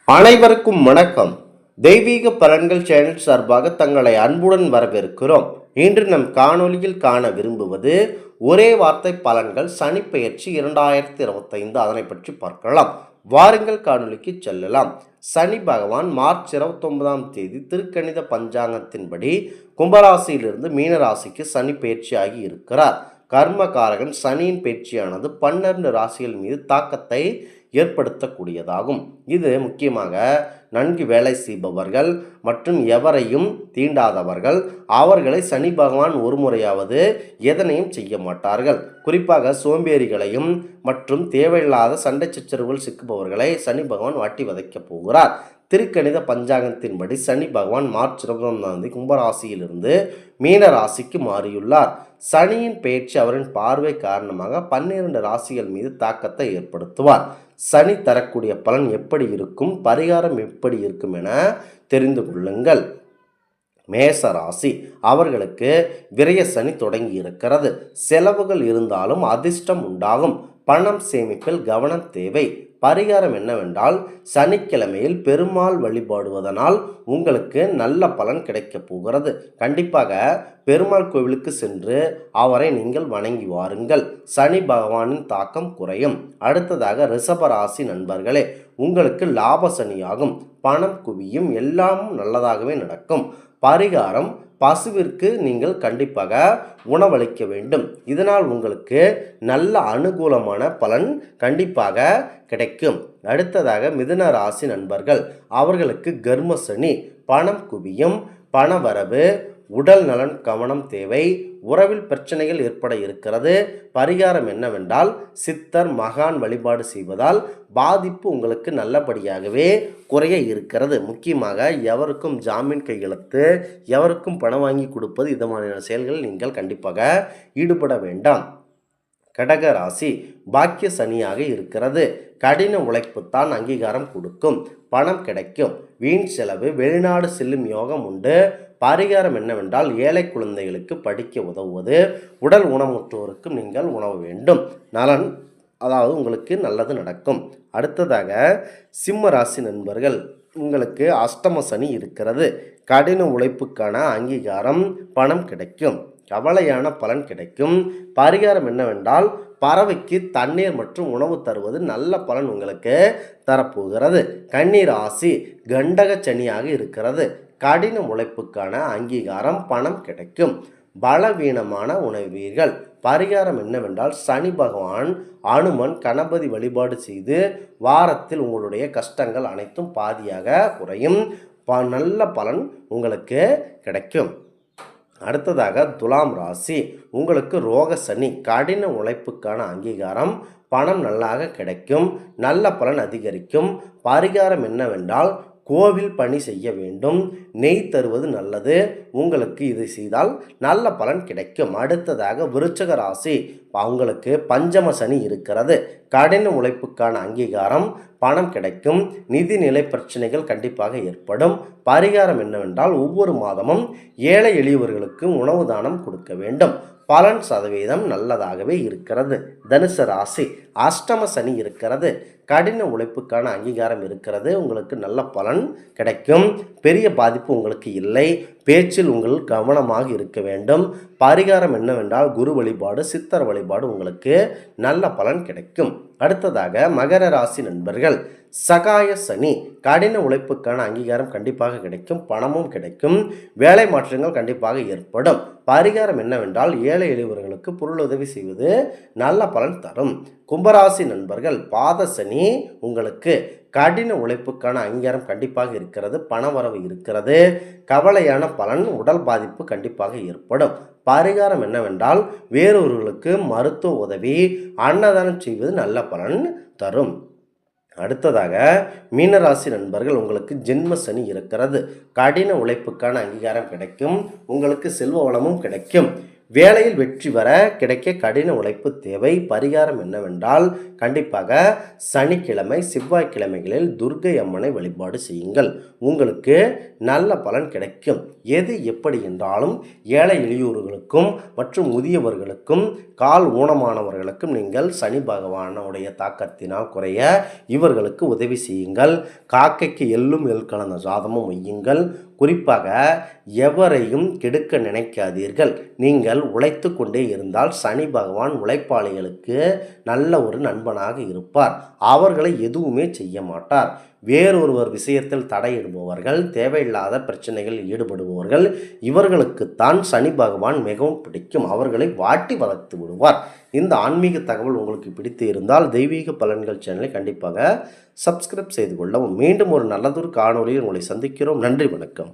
அனைவருக்கும் வணக்கம். தெய்வீக பலன்கள் சேனல் சார்பாக தங்களை அன்புடன் வரவேற்கிறோம். இன்று நம் காணொலியில் காண விரும்புவது ஒரே வார்த்தை பலன்கள் சனிப்பெயர்ச்சி 2025 அதனை பற்றி பார்க்கலாம். வாருங்கள் காணொலிக்கு செல்லலாம். சனி பகவான் மார்ச் 29ஆம் தேதி திருக்கணித பஞ்சாங்கத்தின்படி கும்பராசியிலிருந்து மீனராசிக்கு சனி பயிற்சியாகி இருக்கிறார். கர்மகாரகன் சனியின் பயிற்சியானது 12 ராசிகள் மீது தாக்கத்தை ஏற்படுத்தக்கூடியதாகும். இது முக்கியமாக நன்கு வேலை செய்பவர்கள் மற்றும் எவரையும் தீண்டாதவர்கள், அவர்களை சனி பகவான் ஒரு முறையாவது எதனையும் செய்ய மாட்டார்கள். குறிப்பாக சோம்பேறிகளையும் மற்றும் தேவையில்லாத சண்டை சச்சரவுகள் சிக்குபவர்களை சனி பகவான் வாட்டி வதைக்கப் போகிறார். திருக்கணித பஞ்சாங்கத்தின்படி சனி பகவான் மார்ச் 29ஆம் தேதி கும்பராசியிலிருந்து மீன ராசிக்கு மாறியுள்ளார். சனியின் பெயர்ச்சி அவரின் பார்வை காரணமாக 12 ராசிகள் மீது தாக்கத்தை ஏற்படுத்துவார். சனி தரக்கூடிய பலன் எப்படி இருக்கும், பரிகாரம் எப்படி இருக்கும் என தெரிந்து கொள்ளுங்கள். மேச ராசி அவர்களுக்கு விரய சனி தொடங்கி இருக்கிறது. செலவுகள் இருந்தாலும் அதிர்ஷ்டம் உண்டாகும். பணம் சேமிப்பில் கவனம் தேவை. பரிகாரம் என்னவென்றால் சனிக்கிழமையில் பெருமாள் வழிபாடுவதனால் உங்களுக்கு நல்ல பலன் கிடைக்கப் போகிறது. கண்டிப்பாக பெருமாள் கோவிலுக்கு சென்று அவரை நீங்கள் வணங்கி வாருங்கள். சனி பகவானின் தாக்கம் குறையும். அடுத்ததாக ரிஷபராசி நண்பர்களே, உங்களுக்கு லாப சனியாகும். பணம் குவியும். எல்லாம் நல்லதாகவே நடக்கும். பரிகாரம் பசுவிற்கு நீங்கள் கண்டிப்பாக உணவளிக்க வேண்டும். இதனால் உங்களுக்கு நல்ல அனுகூலமான பலன் கண்டிப்பாக கிடைக்கும். அடுத்ததாக மிதுன ராசி நண்பர்கள், அவர்களுக்கு கர்ம சனி. பணம் குவியும். பணவரவு, உடல் நலன் கவனம் தேவை. உறவில் பிரச்சனைகள் ஏற்பட இருக்கிறது. பரிகாரம் என்னவென்றால் சித்தர் மகான் வழிபாடு செய்வதால் பாதிப்பு உங்களுக்கு நல்லபடியாகவே குறைய இருக்கிறது. முக்கியமாக எவருக்கும் ஜாமீன் கையெழுத்து, எவருக்கும் பணம் வாங்கி கொடுப்பது, இது மாதிரியான செயல்களில் நீங்கள் கண்டிப்பாக ஈடுபட வேண்டாம். கடக ராசி பாக்கிய சனியாக இருக்கிறது. கடின உழைப்புத்தான் அங்கீகாரம் கொடுக்கும். பணம் கிடைக்கும். வீண் செலவு, வெளிநாடு செல்லும் யோகம் உண்டு. பரிகாரம் என்னவென்றால் ஏழை குழந்தைகளுக்கு படிக்க உதவுவது. உடல் ஊனமுற்றோருக்கும் நீங்கள் உணவு வேண்டும். நலன், அதாவது உங்களுக்கு நல்லது நடக்கும். அடுத்ததாக சிம்ம ராசி நண்பர்கள், உங்களுக்கு அஷ்டம சனி இருக்கிறது. கடின உழைப்புக்கான அங்கீகாரம், பணம் கிடைக்கும். கவலையான பலன் கிடைக்கும். பரிகாரம் என்னவென்றால் பறவைக்கு தண்ணீர் மற்றும் உணவு தருவது நல்ல பலன் உங்களுக்கு தரப்போகிறது. கன்னி ராசி கண்டக சனியாக இருக்கிறது. கடின உழைப்புக்கான அங்கீகாரம், பணம் கிடைக்கும். பலவீனமான உணவீர்கள். பரிகாரம் என்னவென்றால் சனி பகவான் அனுமன் கணபதி வழிபாடு செய்து வாரத்தில் உங்களுடைய கஷ்டங்கள் அனைத்தும் பாதியாக குறையும். நல்ல பலன் உங்களுக்கு கிடைக்கும். அடுத்ததாக துலாம் ராசி, உங்களுக்கு ரோக சனி. கடின உழைப்புக்கான அங்கீகாரம், பணம் நல்லாக கிடைக்கும். நல்ல பலன் அதிகரிக்கும். பரிகாரம் என்னவென்றால் கோவில் பணி செய்ய வேண்டும். நெய் தருவது நல்லது. உங்களுக்கு இதை செய்தால் நல்ல பலன் கிடைக்கும். அடுத்ததாக விருச்சக ராசி, அவங்களுக்கு பஞ்சம சனி இருக்கிறது. கடின உழைப்புக்கான அங்கீகாரம், பணம் கிடைக்கும். நிதிநிலை பிரச்சனைகள் கண்டிப்பாக ஏற்படும். பரிகாரம் என்னவென்றால் ஒவ்வொரு மாதமும் ஏழை எளியவர்களுக்கு உணவு தானம் கொடுக்க வேண்டும். பலன் சதவீதம் நல்லதாகவே இருக்கிறது. தனுசு ராசி அஷ்டம சனி இருக்கிறது. கடின உழைப்புக்கான அங்கீகாரம் இருக்கிறது. உங்களுக்கு நல்ல பலன் கிடைக்கும். பெரிய பாதிப்பு உங்களுக்கு இல்லை. பேச்சில் உங்கள் கவனமாக இருக்க வேண்டும். பரிகாரம் என்னவென்றால் குரு வழிபாடு, சித்தர் வழிபாடு உங்களுக்கு நல்ல பலன் கிடைக்கும். அடுத்ததாக மகர ராசி நண்பர்கள், சகாய சனி. கடின உழைப்புக்கான அங்கீகாரம் கண்டிப்பாக கிடைக்கும். பணமும் கிடைக்கும். வேலை மாற்றங்கள் கண்டிப்பாக ஏற்படும். பரிகாரம் என்னவென்றால் ஏழை எளியவர்களுக்கு பொருளுதவி செய்வது நல்ல பலன் தரும். கும்பராசி நண்பர்கள், பாத சனி. உங்களுக்கு கடின உழைப்புக்கான அங்கீகாரம் கண்டிப்பாக இருக்கிறது. பணவரவு இருக்கிறது. கவலையான பலன், உடல் பாதிப்பு கண்டிப்பாக ஏற்படும். பரிகாரம் என்னவென்றால் வேறொருவர்களுக்கு மருத்துவ உதவி, அன்னதானம் செய்வது நல்ல பலன் தரும். அடுத்ததாக மீனராசி நண்பர்கள், உங்களுக்கு ஜென்ம சனி இருக்கிறது. கடின உழைப்புக்கான அங்கீகாரம் கிடைக்கும். உங்களுக்கு செல்வ வளமும் கிடைக்கும். வேலையில் வெற்றி வர கிடைக்க கடின உழைப்பு தேவை. பரிகாரம் என்னவென்றால் கண்டிப்பாக சனிக்கிழமை செவ்வாய்க்கிழமைகளில் துர்க்கை அம்மனை வழிபாடு செய்யுங்கள். உங்களுக்கு நல்ல பலன் கிடைக்கும். எது எப்படி என்றாலும் ஏழை எளியோர்களுக்கும் மற்றும் முதியவர்களுக்கும் கால் ஊனமானவர்களுக்கும் நீங்கள் சனி பகவானுடைய தாக்கத்தினால் குறைய இவர்களுக்கு உதவி செய்யுங்கள். காக்கைக்கு எள்ளும் எள் கலந்த சாதமும் வையுங்கள். குறிப்பாக எவரையும் கெடுக்க நினைக்காதீர்கள். நீங்கள் உழைத்து கொண்டே இருந்தால் சனி பகவான் உழைப்பாளிகளுக்கு நல்ல ஒரு நண்பனாக இருப்பார். அவர்களை எதுவுமே செய்ய மாட்டார். வேறொருவர் விஷயத்தில் தடையிடுபவர்கள், தேவையில்லாத பிரச்சனைகளில் ஈடுபடுபவர்கள், இவர்களுக்குத்தான் சனி பகவான் மிகவும் பிடிக்கும். அவர்களை வாட்டி வளர்த்து விடுவார். இந்த ஆன்மீக தகவல் உங்களுக்கு பிடித்து இருந்தால் தெய்வீக பலன்கள் சேனலை கண்டிப்பாக சப்ஸ்கிரைப் செய்து கொள்ளவும். மீண்டும் ஒரு நல்லதொரு காணொலியில் உங்களை சந்திக்கிறோம். நன்றி, வணக்கம்.